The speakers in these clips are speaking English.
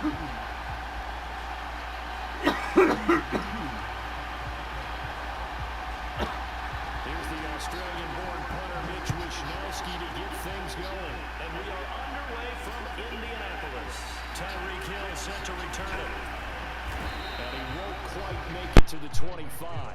Here's the Australian-born punter Mitch Wishnowsky to get things going. And we are underway from Indianapolis. Tyreek Hill set to return it. And he won't quite make it to the 25.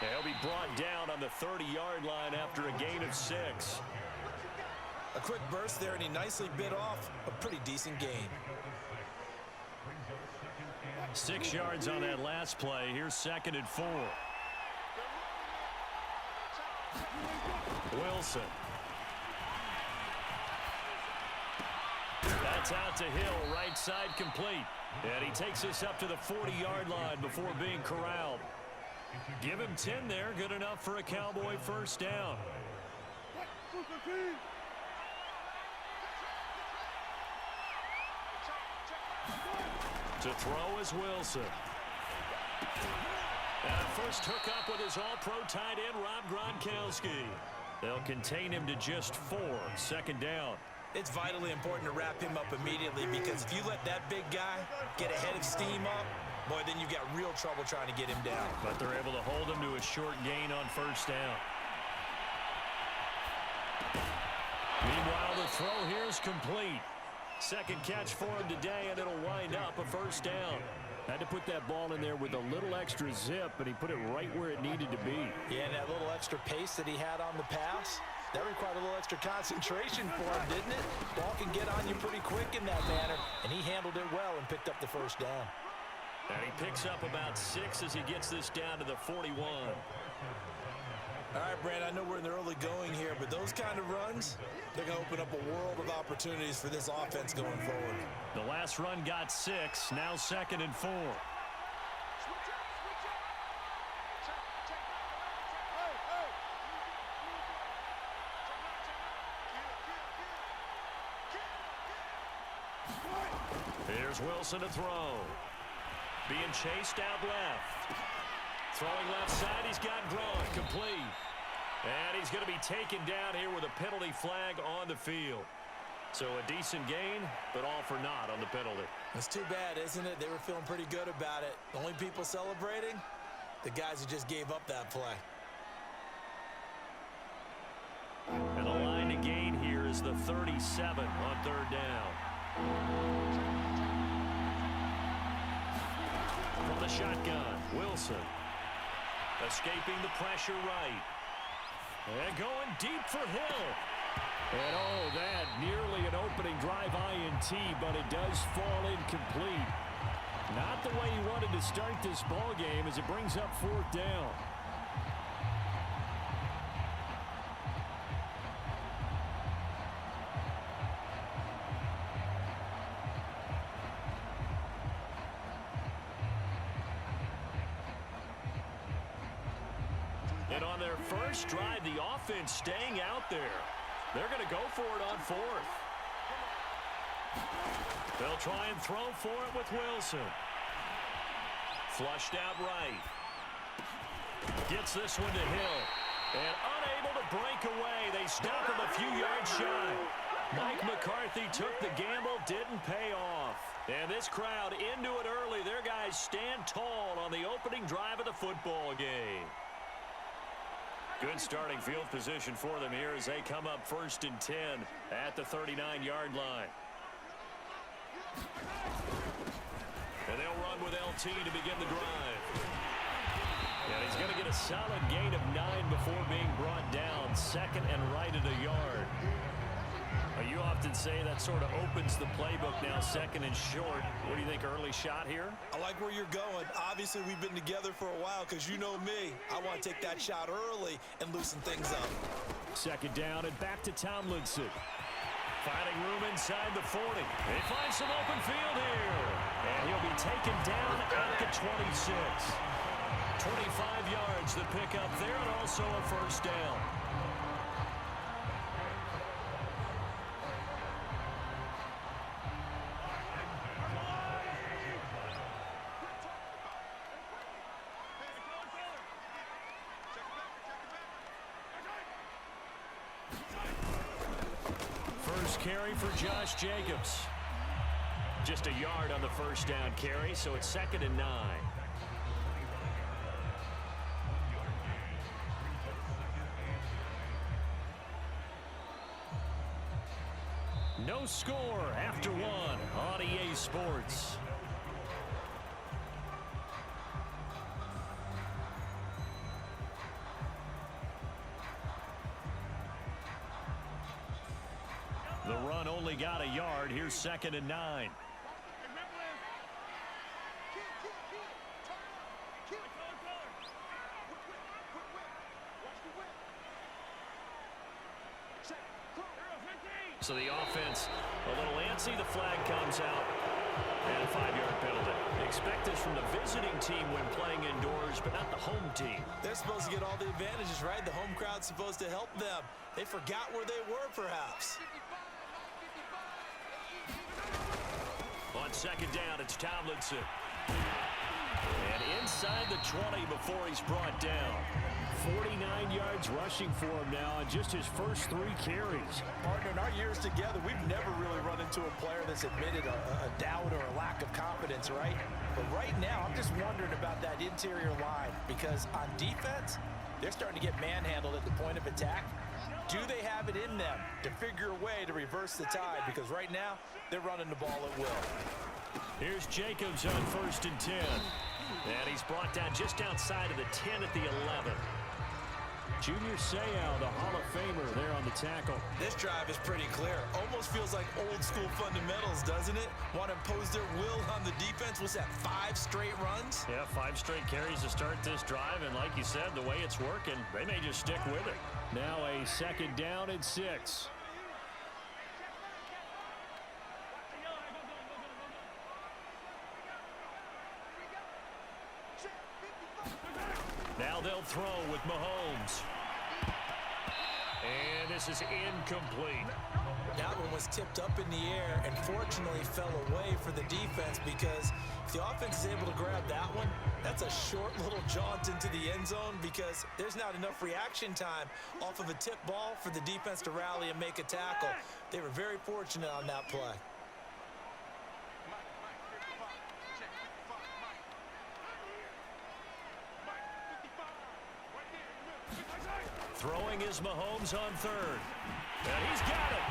He'll be brought down on the 30-yard line after a gain of 6. A quick burst there, and he nicely bit off a pretty decent gain. 6 yards on that last play. Here's 2nd and 4. Wilson. That's out to Hill, right side complete. And he takes this up to the 40-yard line before being corralled. Give him 10 there, good enough for a Cowboy first down. To throw is Wilson. And a first hookup with his all-pro tight end, Rob Gronkowski. They'll contain him to just 4, 2nd down. It's vitally important to wrap him up immediately, because if you let that big guy get a head of steam up, boy, then you've got real trouble trying to get him down. But they're able to hold him to a short gain on first down. Meanwhile, the throw here is complete. 2nd catch for him today, and it'll wind up a first down. Had to put that ball in there with a little extra zip, and he put it right where it needed to be. Yeah, and that little extra pace that he had on the pass, that required a little extra concentration for him, didn't it? Ball can get on you pretty quick in that manner, and he handled it well and picked up the first down. And he picks up about 6 as he gets this down to the 41. All right, Brand, I know we're in the early going here, but those kind of runs, they're going to open up a world of opportunities for this offense going forward. The last run got 6, now 2nd and 4. Here's Wilson to throw. Being chased out left. Throwing left side, he's got Gronk, complete. And he's going to be taken down here with a penalty flag on the field. So a decent gain, but all for naught on the penalty. It's too bad, isn't it? They were feeling pretty good about it. The only people celebrating, the guys who just gave up that play. And the line to gain here is the 37 on 3rd down. From the shotgun, Wilson. Escaping the pressure right. And going deep for Hill. And oh, that nearly an opening drive INT, but it does fall incomplete. Not the way he wanted to start this ball game as it brings up 4th down. And on their first drive, the offense staying out there. They're going to go for it on 4th. They'll try and throw for it with Wilson. Flushed out right. Gets this one to Hill. And unable to break away. They stop him a few yards shy. Mike McCarthy took the gamble, didn't pay off. And this crowd into it early. Their guys stand tall on the opening drive of the football game. Good starting field position for them here as they come up 1st and 10 at the 39-yard line. And they'll run with LT to begin the drive. And he's going to get a solid gain of 9 before being brought down. 2nd and right at a yard. You often say that sort of opens the playbook now, 2nd and short. What do you think, early shot here? I like where you're going. Obviously, we've been together for a while because you know me. I want to take that shot early and loosen things up. 2nd down and back to Tomlinson. Finding room inside the 40. They find some open field here. And he'll be taken down at the 26. 25 yards the pickup there and also a first down. first carry for Josh Jacobs. Just a yard on the first down carry, so it's 2nd and 9. No score after 1 on EA Sports. The run only got a yard. Here's 2nd and 9. So the offense a little antsy. The flag comes out. And a 5-yard penalty. Expect this from the visiting team when playing indoors, but not the home team. They're supposed to get all the advantages, right? The home crowd's supposed to help them. They forgot where they were, perhaps. On 2nd down, it's Tomlinson. And inside the 20 before he's brought down. 49 yards rushing for him now on just his first 3 carries. Partner, in our years together, we've never really run into a player that's admitted a doubt or a lack of confidence, right? But right now, I'm just wondering about that interior line because on defense, they're starting to get manhandled at the point of attack. Do they have it in them to figure a way to reverse the tide? Because right now, they're running the ball at will. Here's Jacobs on 1st and 10. And he's brought down just outside of the 10 at the 11. Junior Seau, the Hall of Famer, there on the tackle. This drive is pretty clear. Almost feels like old school fundamentals, doesn't it? Want to impose their will on the defense. What's that, 5 straight runs? Yeah, 5 straight carries to start this drive. And like you said, the way it's working, they may just stick with it. Now a 2nd down and 6. Now they'll throw with Mahomes. And this is incomplete. That one was tipped up in the air and fortunately fell away for the defense because if the offense is able to grab that one, that's a short little jaunt into the end zone because there's not enough reaction time off of a tip ball for the defense to rally and make a tackle. They were very fortunate on that play. Throwing is Mahomes on 3rd. And he's got it.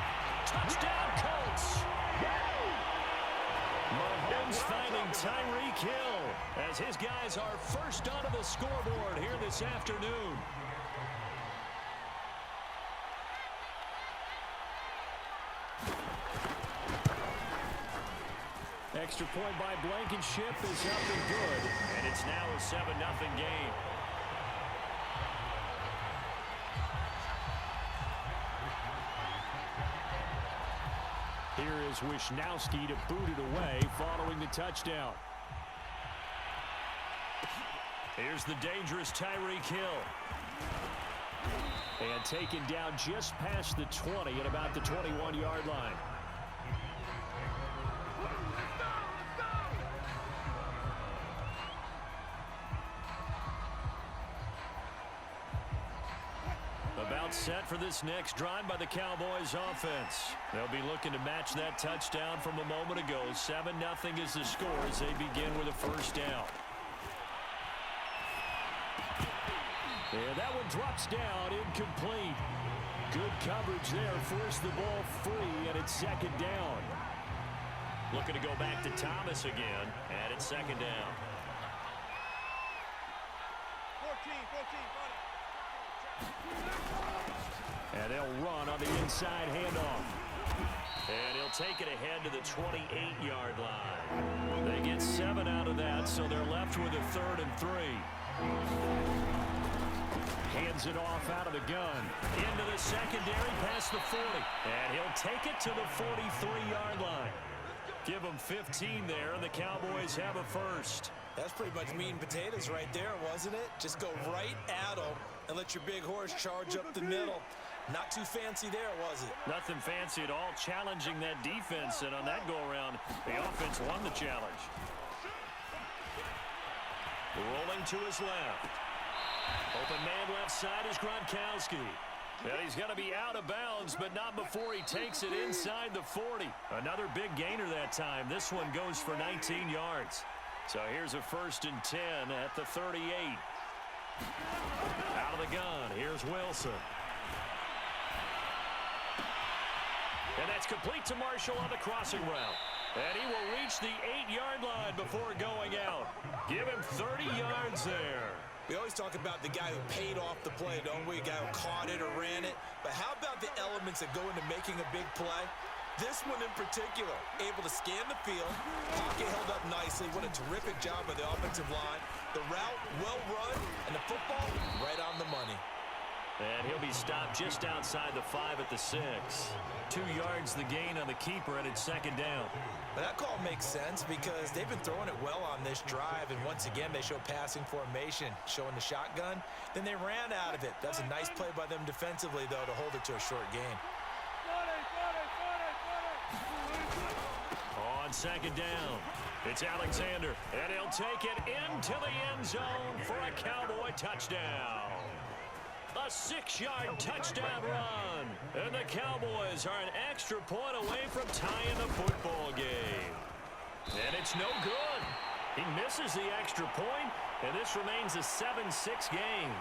Touchdown, Colts. Mahomes finding Tyreek Hill as his guys are first onto the scoreboard here this afternoon. Extra point by Blankenship is up and good. And it's now a 7-0 game. Here is Wisnowski to boot it away following the touchdown. Here's the dangerous Tyreek Hill. And taken down just past the 20 at about the 21-yard line. About set for this next drive by the Cowboys offense. They'll be looking to match that touchdown from a moment ago. 7-0 is the score as they begin with a first down. And that one drops down, incomplete. Good coverage there, forced the ball free, and it's 2nd down. Looking to go back to Thomas again, and it's 2nd down. 14. And they'll run on the inside handoff. And he'll take it ahead to the 28-yard line. They get 7 out of that, so they're left with a 3rd and 3. Hands it off out of the gun. Into the secondary, past the 40. And he'll take it to the 43-yard line. Give them 15 there, and the Cowboys have a first. That's pretty much meat and potatoes right there, wasn't it? Just go right at them and let your big horse charge up the middle. Not too fancy there, was it? Nothing fancy at all, challenging that defense, and on that go-around, the offense won the challenge. Rolling to his left. Open man left side is Gronkowski. Well, he's going to be out of bounds, but not before he takes it inside the 40. Another big gainer that time. This one goes for 19 yards. So here's a 1st and 10 at the 38. Out of the gun, here's Wilson. And that's complete to Marshall on the crossing route. And he will reach the 8-yard line before going out. Give him 30 yards there. We always talk about the guy who paid off the play, don't we? A guy who caught it or ran it. But how about the elements that go into making a big play? This one in particular, able to scan the field, pocket held up nicely. What a terrific job by the offensive line. The route, well run, and the football, right on the money. And he'll be stopped just outside the 5 at the 6. 2 yards the gain on the keeper, and it's 2nd down. But that call makes sense because they've been throwing it well on this drive, and once again they show passing formation, showing the shotgun. Then they ran out of it. That's a nice play by them defensively, though, to hold it to a short gain. On 2nd down, it's Alexander, and he'll take it into the end zone for a Cowboy touchdown. A 6-yard touchdown run. And the Cowboys are an extra point away from tying the football game. And it's no good. He misses the extra point, and this remains a 7-6 game.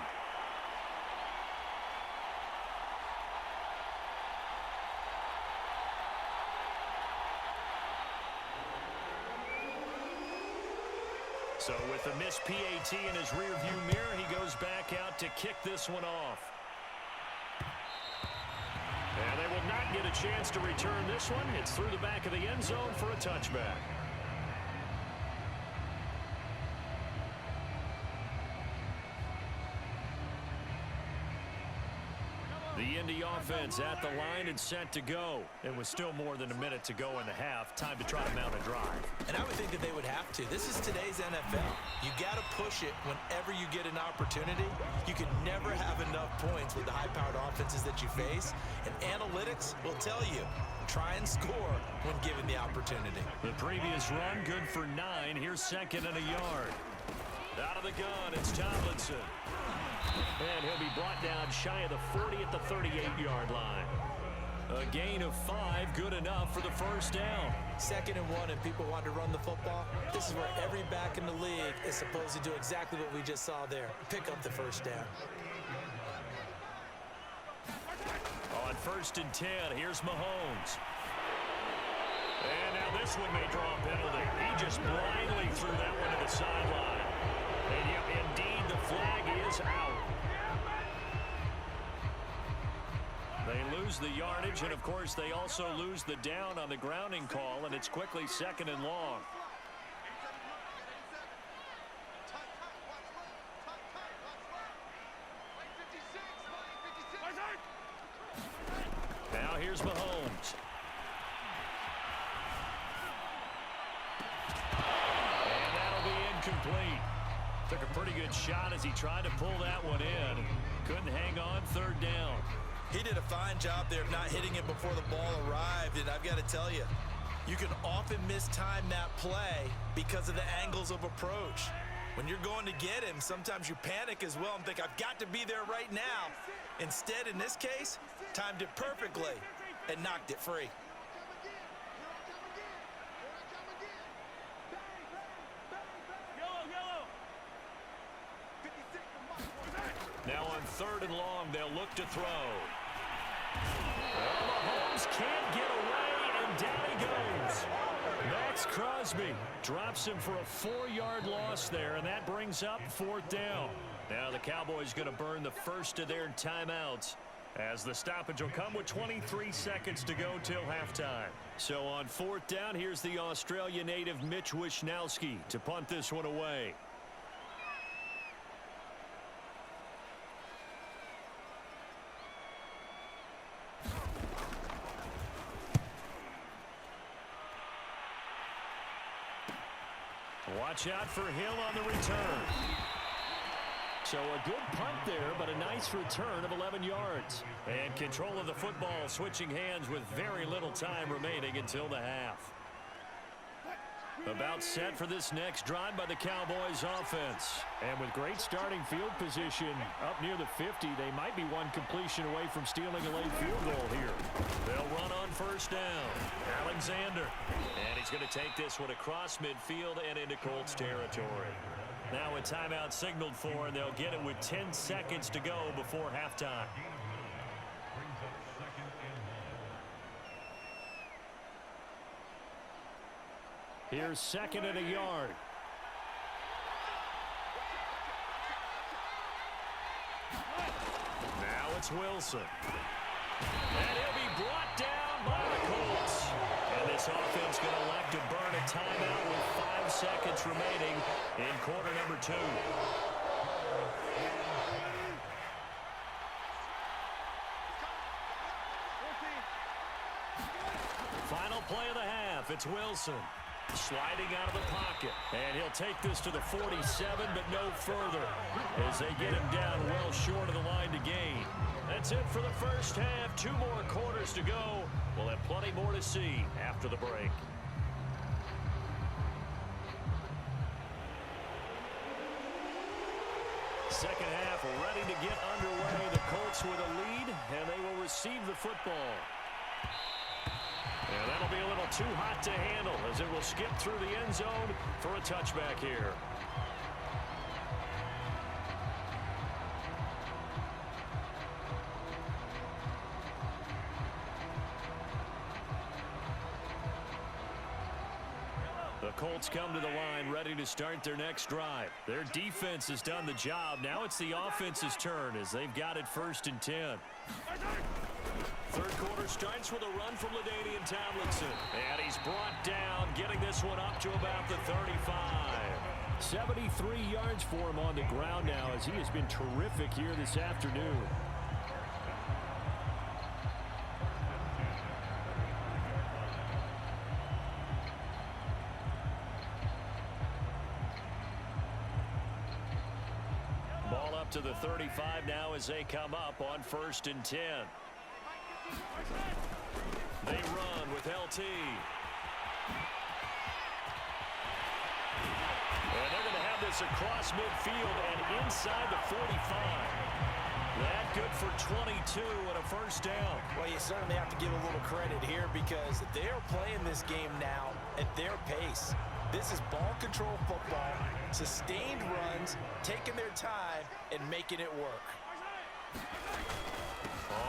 So with the missed PAT in his rearview mirror, he goes back out to kick this one off. And they will not get a chance to return this one. It's through the back of the end zone for a touchback. The Indy offense at the line and set to go. It was still more than a minute to go in the half. Time to try to mount a drive. And I would think that they would have to. This is today's NFL. You got to push it whenever you get an opportunity. You can never have enough points with the high-powered offenses that you face. And analytics will tell you, try and score when given the opportunity. The previous run, good for 9. Here's 2nd and a yard. Out of the gun, it's Tomlinson. And he'll be brought down shy of the 40 at the 38-yard line. A gain of 5, good enough for the 1st down. 2nd and 1, and people want to run the football. This is where every back in the league is supposed to do exactly what we just saw there. Pick up the 1st down. On 1st and 10, here's Mahomes. And now this one may draw a penalty. He just blindly threw that one to the sideline. And yep, indeed, the flag is out. They lose the yardage, and of course, they also lose the down on the grounding call, and it's quickly 2nd and long. Now here's Mahomes. And that'll be incomplete. Took a pretty good shot as he tried to pull that one in. Couldn't hang on 3rd down. He did a fine job there of not hitting it before the ball arrived, and I've got to tell you, you can often mistime that play because of the angles of approach. When you're going to get him, sometimes you panic as well and think, I've got to be there right now. Instead, in this case, timed it perfectly and knocked it free. Now on 3rd and long, they'll look to throw. Well, Mahomes can't get away, and down he goes. Max Crosby drops him for a 4-yard loss there, and that brings up 4th down. Now the Cowboys going to burn the first of their timeouts, as the stoppage will come with 23 seconds to go till halftime. So on 4th down, here's the Australia native Mitch Wishnowsky to punt this one away. Watch out for Hill on the return. So a good punt there, but a nice return of 11 yards. And control of the football switching hands with very little time remaining until the half. About set for this next drive by the Cowboys offense. And with great starting field position up near the 50, they might be one completion away from stealing a late field goal here. They'll run on first down. Alexander. And he's going to take this one across midfield and into Colts territory. Now a timeout signaled for, and they'll get it with 10 seconds to go before halftime. Here's second and a yard. Now it's Wilson. And he'll be brought down by the Colts. And this offense going to elect to burn a timeout with 5 seconds remaining in quarter number 2. Final play of the half. It's Wilson. Sliding out of the pocket. And he'll take this to the 47, but no further, as they get him down well short of the line to gain. That's it for the first half. 2 more quarters to go. We'll have plenty more to see after the break. Second half ready to get underway. The Colts with a lead, and they will receive the football. And that'll be a little too hot to handle as it will skip through the end zone for a touchback here. The Colts come to the line ready to start their next drive. Their defense has done the job. Now it's the offense's turn as they've got it 1st and 10. Third quarter starts with a run from LaDainian Tomlinson. And he's brought down, getting this one up to about the 35. 73 yards for him on the ground now as he has been terrific here this afternoon. Ball up to the 35 now as they come up on 1st and 10. They run with LT. And they're going to have this across midfield and inside the 45. That good for 22 and a first down. Well, you certainly have to give a little credit here because they're playing this game now at their pace. This is ball control football, sustained runs, taking their time, and making it work.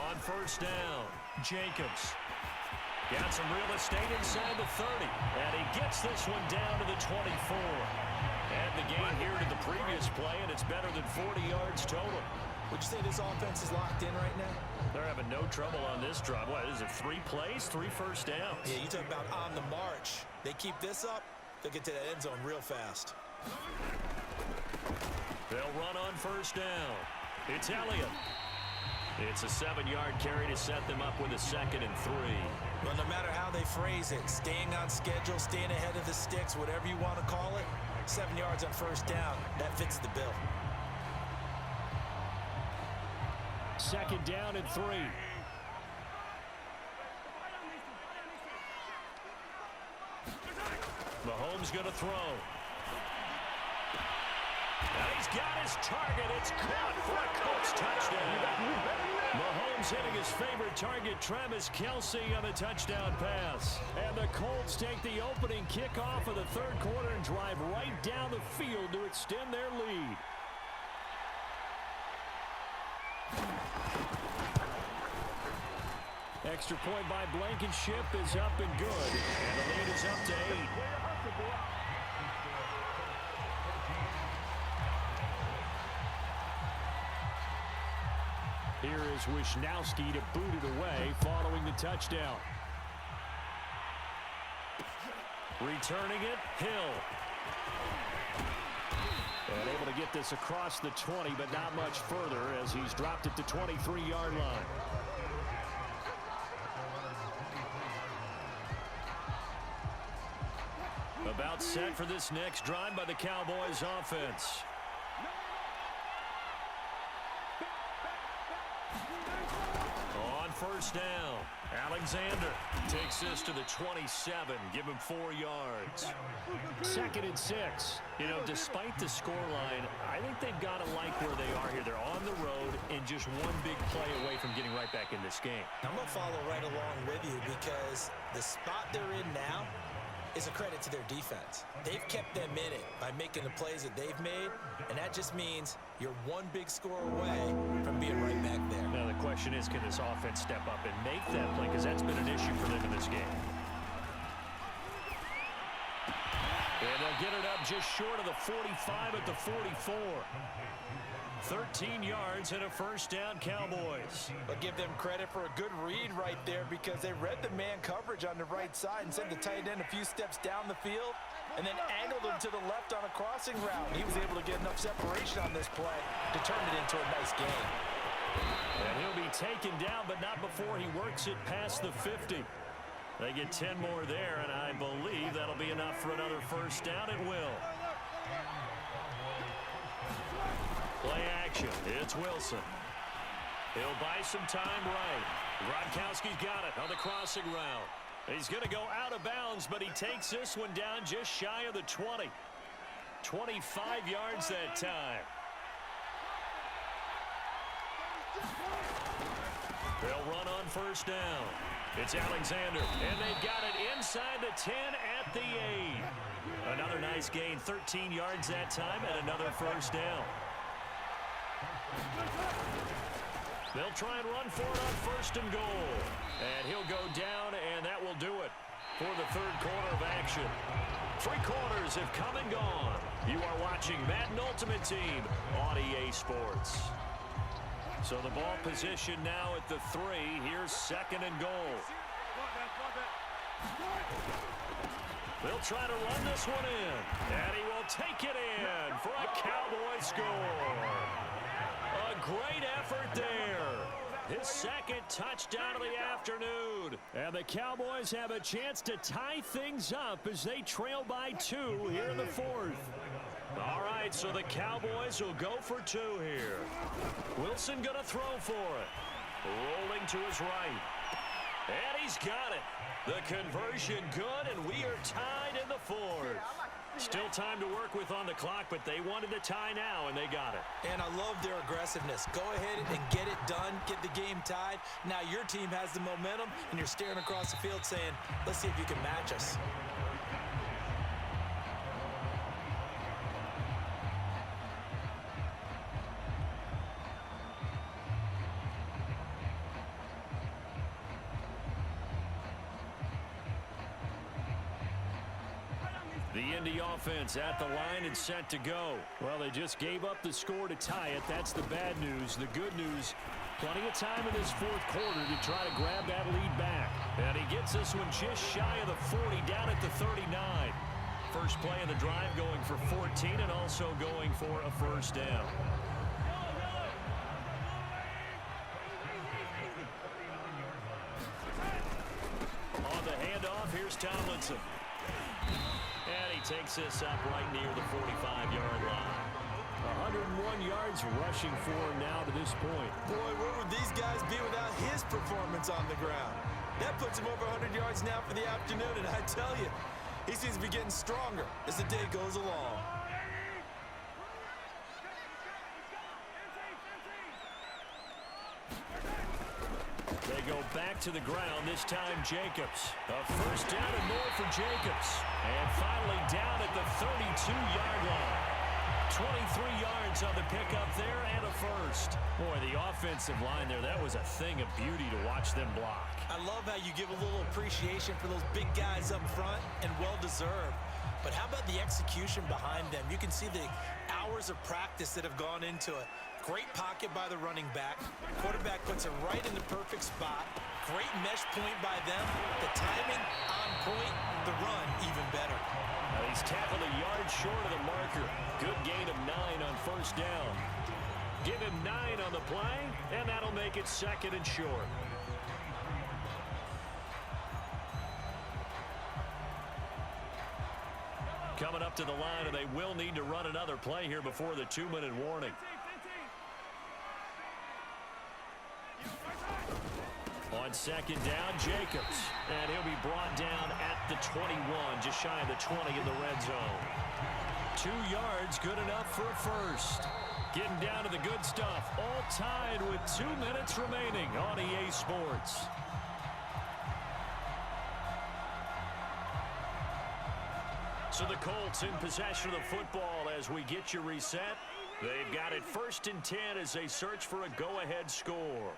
On first down, Jacobs. Got some real estate inside the 30. And he gets this one down to the 24. And the gain here to the previous play, and it's better than 40 yards total. Would you say this offense is locked in right now? They're having no trouble on this drive. What is it, 3 plays, 3 first downs? Yeah, you talk about on the march. They keep this up, they'll get to that end zone real fast. They'll run on first down. It's Elliott. It's a 7-yard carry to set them up with a 2nd and 3. Well, no matter how they phrase it, staying on schedule, staying ahead of the sticks, whatever you want to call it, 7 yards on first down, that fits the bill. 2nd down and 3. Mahomes going to throw. And he's got his target. It's caught for a Colts touchdown. Mahomes hitting his favorite target, Travis Kelce, on the touchdown pass. And the Colts take the opening kickoff of the third quarter and drive right down the field to extend their lead. Extra point by Blankenship is up and good. And the lead is up to 8. Here is Wisnowski to boot it away following the touchdown. Returning it, Hill. And able to get this across the 20, but not much further as he's dropped it to 23-yard line. About set for this next drive by the Cowboys offense. On first down, Alexander takes this to the 27. Give him 4 yards. 2nd and 6. You know, despite the scoreline, I think they've got to like where they are here. They're on the road and just one big play away from getting right back in this game. I'm going to follow right along with you because the spot they're in now is a credit to their defense. They've kept them in it by making the plays that they've made, and that just means you're one big score away from being right back there. Now the question is, can this offense step up and make that play? Because that's been an issue for them in this game. And they'll get it up just short of the 45 at the 44. 13 yards and a first down, Cowboys. But give them credit for a good read right there because they read the man coverage on the right side and sent the tight end a few steps down the field and then angled him to the left on a crossing route. He was able to get enough separation on this play to turn it into a nice game. And he'll be taken down, but not before he works it past the 50. They get 10 more there, and I believe that'll be enough for another first down. It will. Play action. It's Wilson. He'll buy some time right. Gronkowski's got it on the crossing route. He's going to go out of bounds, but he takes this one down just shy of the 20. 25 yards that time. They'll run on first down. It's Alexander, and they've got it inside the 10 at the 8. Another nice gain, 13 yards that time, and another first down. They'll try and run for it on 1st and goal. And he'll go down, and that will do it for the 3rd quarter of action. 3 quarters have come and gone. You are watching Madden Ultimate Team on EA Sports. So the ball position now at the 3. Here's 2nd and goal. They'll try to run this one in. And he will take it in for a Cowboy score. A great effort there. His 2nd touchdown of the afternoon. And the Cowboys have a chance to tie things up as they trail by 2 here in the 4th. All right, so the Cowboys will go for 2 here. Wilson going to throw for it. Rolling to his right. And he's got it. The conversion good, and we are tied in the 4th. Still time to work with on the clock, but they wanted the tie now, and they got it. And I love their aggressiveness. Go ahead and get it done, get the game tied. Now your team has the momentum, and you're staring across the field saying, let's see if you can match us. The Indy offense at the line and set to go. Well, they just gave up the score to tie it. That's the bad news. The good news, plenty of time in this 4th quarter to try to grab that lead back. And he gets this one just shy of the 40, down at the 39. First play of the drive going for 14 and also going for a first down. On the handoff, here's Tomlinson. And he takes this up right near the 45-yard line. 101 yards rushing for him now to this point. Boy, where would these guys be without his performance on the ground? That puts him over 100 yards now for the afternoon, and I tell you, he seems to be getting stronger as the day goes along. They go back to the ground, this time Jacobs. A first down and more for Jacobs. And finally down at the 32-yard line. 23 yards on the pickup there and a first. Boy, the offensive line there, that was a thing of beauty to watch them block. I love how you give a little appreciation for those big guys up front, and well-deserved. But how about the execution behind them? You can see the hours of practice that have gone into it. Great pocket by the running back. Quarterback puts it right in the perfect spot. Great mesh point by them. The timing on point. The run even better. He's tackled a yard short of the marker. Good gain of 9 on first down. Give him 9 on the play, and that'll make it 2nd and short. Coming up to the line, and they will need to run another play here before the 2-minute warning. On On second down, Jacobs. And he'll be brought down at the 21, just shy of the 20 in the red zone. 2 yards, good enough for a first. Getting down to the good stuff, all tied with 2 minutes remaining on EA Sports. So the Colts in possession of the football as we get you reset. They've got it 1st and 10 as they search for a go-ahead score.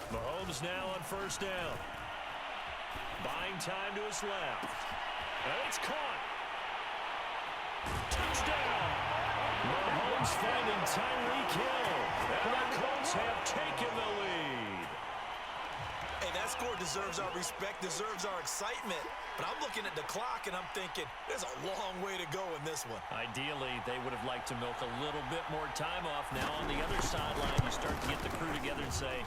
Mahomes now on 1st down. Buying time to his left. And it's caught. Touchdown! Mahomes finding Tyreek Hill. And the Colts have taken the lead. Hey, that score deserves our respect, deserves our excitement. But I'm looking at the clock, and I'm thinking, there's a long way to go in this one. Ideally, they would have liked to milk a little bit more time off. Now on the other sideline, you start to get the crew together and say,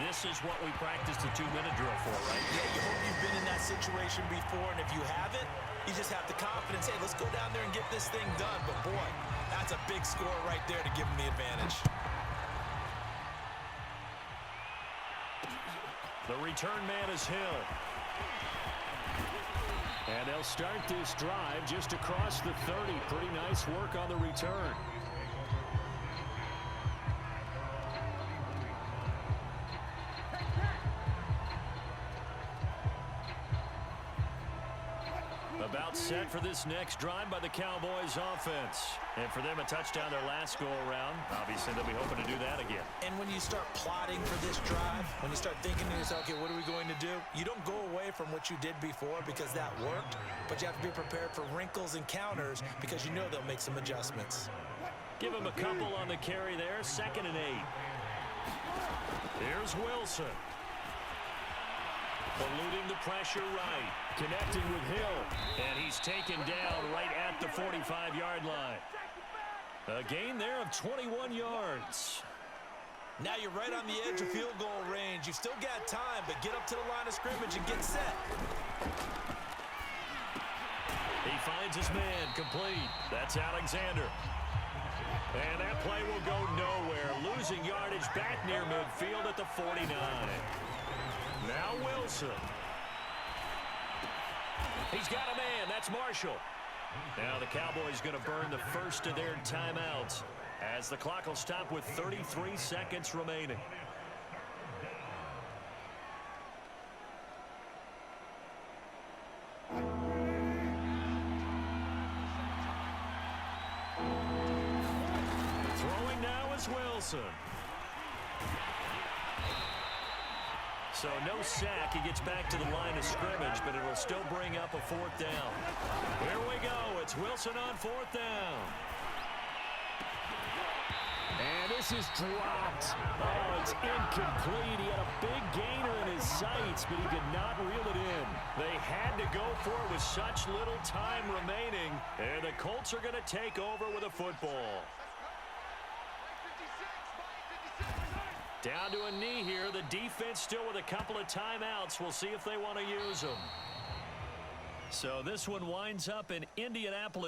this is what we practiced a 2-minute drill for, right? Yeah, you hope you've been in that situation before, and if you haven't, you just have the confidence, hey, let's go down there and get this thing done. But, boy, that's a big score right there to give them the advantage. The return man is Hill. And they'll start this drive just across the 30. Pretty nice work on the return. About set for this next drive by the Cowboys offense. And for them, a touchdown their last go-around. Obviously, they'll be hoping to do that again. And when you start plotting for this drive, when you start thinking to yourself, okay, what are we going to do? You don't go away from what you did before because that worked, but you have to be prepared for wrinkles and counters because you know they'll make some adjustments. Give him a couple on the carry there, 2nd and 8. Here's Wilson. Eluding the pressure right. Connecting with Hill. And he's taken down right at the 45-yard line. A gain there of 21 yards. Now you're right on the edge of field goal range. You've still got time, but get up to the line of scrimmage and get set. He finds his man complete. That's Alexander. And that play will go nowhere. Losing yardage back near midfield at the 49. Now Wilson. He's got a man. That's Marshall. Now the Cowboys going to burn the first of their timeouts as the clock will stop with 33 seconds remaining. Throwing now is Wilson. So no sack. He gets back to the line of scrimmage, but it'll still bring up a 4th down. Here we go. It's Wilson on 4th down. And this is dropped. Oh, it's incomplete. He had a big gainer in his sights, but he could not reel it in. They had to go for it with such little time remaining, and the Colts are going to take over with a football. Down to a knee here. The defense still with a couple of timeouts. We'll see if they want to use them. So this one winds up in Indianapolis.